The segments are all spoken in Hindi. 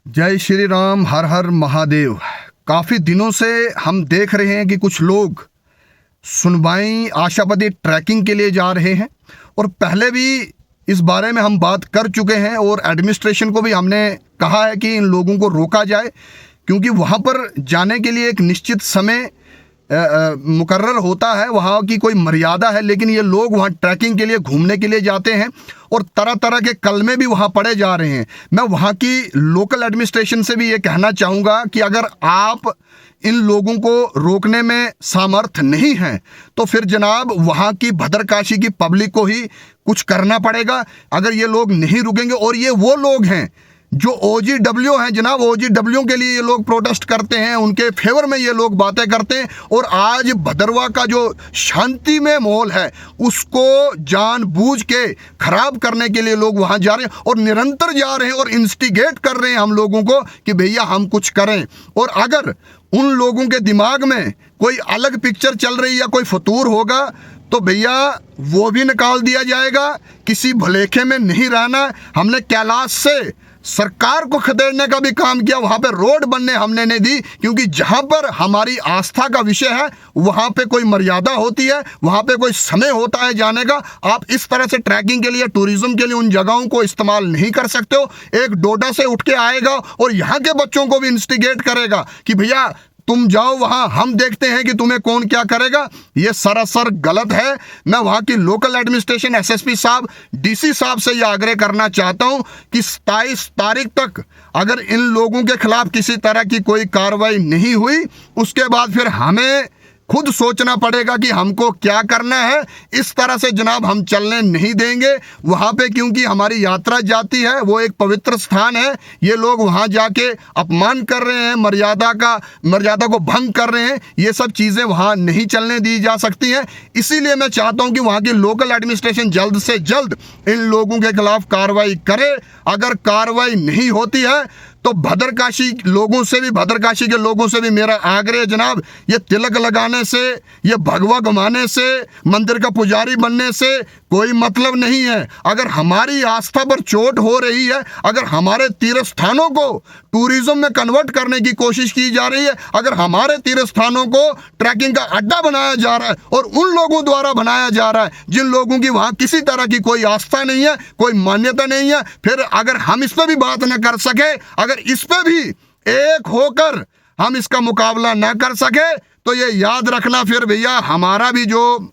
जय श्री राम, हर हर महादेव। काफ़ी दिनों से हम देख रहे हैं कि कुछ लोग सुनवाई आशापति ट्रैकिंग के लिए जा रहे हैं और पहले भी इस बारे में हम बात कर चुके हैं और एडमिनिस्ट्रेशन को भी हमने कहा है कि इन लोगों को रोका जाए, क्योंकि वहाँ पर जाने के लिए एक निश्चित समय मुकर्रर होता है, वहाँ की कोई मर्यादा है। लेकिन ये लोग वहाँ ट्रैकिंग के लिए घूमने के लिए जाते हैं और तरह तरह के कलमे भी वहाँ पढ़े जा रहे हैं। मैं वहाँ की लोकल एडमिनिस्ट्रेशन से भी ये कहना चाहूँगा कि अगर आप इन लोगों को रोकने में सामर्थ्य नहीं हैं तो फिर जनाब वहाँ की भद्रकाशी की पब्लिक को ही कुछ करना पड़ेगा। अगर ये लोग नहीं रुकेंगे, और ये वो लोग हैं जो OGW हैं जनाब, OGW के लिए ये लोग प्रोटेस्ट करते हैं, उनके फेवर में ये लोग बातें करते हैं। और आज भदरवा का जो शांति में माहौल है उसको जानबूझ के खराब करने के लिए लोग वहाँ जा रहे हैं और निरंतर जा रहे हैं और इंस्टिगेट कर रहे हैं हम लोगों को कि भैया हम कुछ करें। और अगर उन लोगों के दिमाग में कोई अलग पिक्चर चल रही है या कोई फतूर होगा तो भैया वो भी निकाल दिया जाएगा। किसी भुलेखे में नहीं रहना। हमने कैलाश से सरकार को खदेड़ने का भी काम किया, वहाँ पे रोड बनने हमने नहीं दी, क्योंकि जहाँ पर हमारी आस्था का विषय है वहाँ पे कोई मर्यादा होती है, वहाँ पे कोई समय होता है जाने का। आप इस तरह से ट्रैकिंग के लिए, टूरिज्म के लिए उन जगहों को इस्तेमाल नहीं कर सकते हो। एक डोडा से उठ के आएगा और यहाँ के बच्चों को भी इंस्टिगेट करेगा कि भैया तुम जाओ वहाँ, हम देखते हैं कि तुम्हें कौन क्या करेगा। ये सरासर गलत है। मैं वहाँ की लोकल एडमिनिस्ट्रेशन, SSP साहब, DC साहब से ये आग्रह करना चाहता हूँ कि 27 तारीख तक अगर इन लोगों के खिलाफ किसी तरह की कोई कार्रवाई नहीं हुई उसके बाद फिर हमें खुद सोचना पड़ेगा कि हमको क्या करना है। इस तरह से जनाब हम चलने नहीं देंगे वहाँ पे, क्योंकि हमारी यात्रा जाती है, वो एक पवित्र स्थान है। ये लोग वहाँ जाके अपमान कर रहे हैं, मर्यादा को भंग कर रहे हैं। ये सब चीज़ें वहाँ नहीं चलने दी जा सकती हैं। इसीलिए मैं चाहता हूँ कि वहाँ की लोकल एडमिनिस्ट्रेशन जल्द से जल्द इन लोगों के खिलाफ कार्रवाई करे। अगर कार्रवाई नहीं होती है तो भद्रकाशी के लोगों से भी मेरा आग्रह जनाब, ये तिलक लगाने से, ये भगवा घुमाने से, मंदिर का पुजारी बनने से कोई मतलब नहीं है। अगर हमारी आस्था पर चोट हो रही है, अगर हमारे तीर्थ स्थानों को टूरिज्म में कन्वर्ट करने की कोशिश की जा रही है, अगर हमारे तीर्थ स्थानों को ट्रैकिंग का अड्डा बनाया जा रहा है और उन लोगों द्वारा बनाया जा रहा है जिन लोगों की वहाँ किसी तरह की कोई आस्था नहीं है, कोई मान्यता नहीं है, फिर अगर हम इस पर भी बात न कर सके, अगर इस पे भी एक होकर हम इसका मुकाबला ना कर सके तो ये याद रखना फिर भैया हमारा भी जो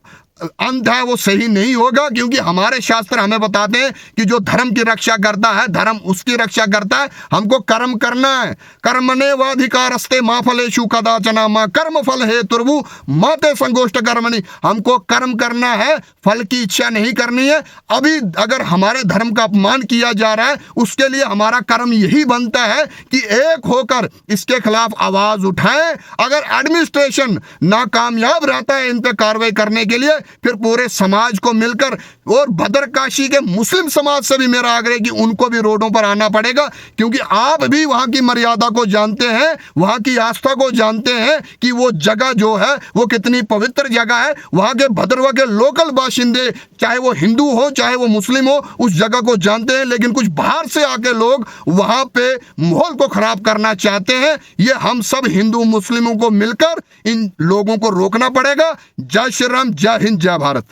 अंत है वो सही नहीं होगा। क्योंकि हमारे शास्त्र हमें बताते हैं कि जो धर्म की रक्षा करता है धर्म उसकी रक्षा करता है। हमको कर्म करना है। कर्मणे वाधिकारस्ते मां फलेषु कदाचन मां कर्म फल हे तुर्भु माते संगोष्ठ कर्मणि। हमको कर्म करना है, फल की इच्छा नहीं करनी है। अभी अगर हमारे धर्म का अपमान किया जा रहा है उसके लिए हमारा कर्म यही बनता है कि एक होकर इसके खिलाफ आवाज उठाएं। अगर एडमिनिस्ट्रेशन नाकामयाब रहता है इन पर कार्रवाई करने के लिए, फिर पूरे समाज को मिलकर, और भद्रकाशी के मुस्लिम समाज से भी मेरा आग्रह कि उनको भी रोडों पर आना पड़ेगा। क्योंकि आप भी वहां की मर्यादा को जानते हैं, वहां की आस्था को जानते हैं कि वो जगह जो है वो कितनी पवित्र जगह है। वहां के भद्रवा के लोकल बाशिंदे, चाहे वो हिंदू हो चाहे वो मुस्लिम हो, उस जगह को जानते हैं। लेकिन कुछ बाहर से आके लोग वहां पे माहौल को खराब करना चाहते हैं। ये हम सब हिंदू मुस्लिमों को मिलकर इन लोगों को रोकना पड़ेगा। जय श्री राम, जय हिंद, जय भारत।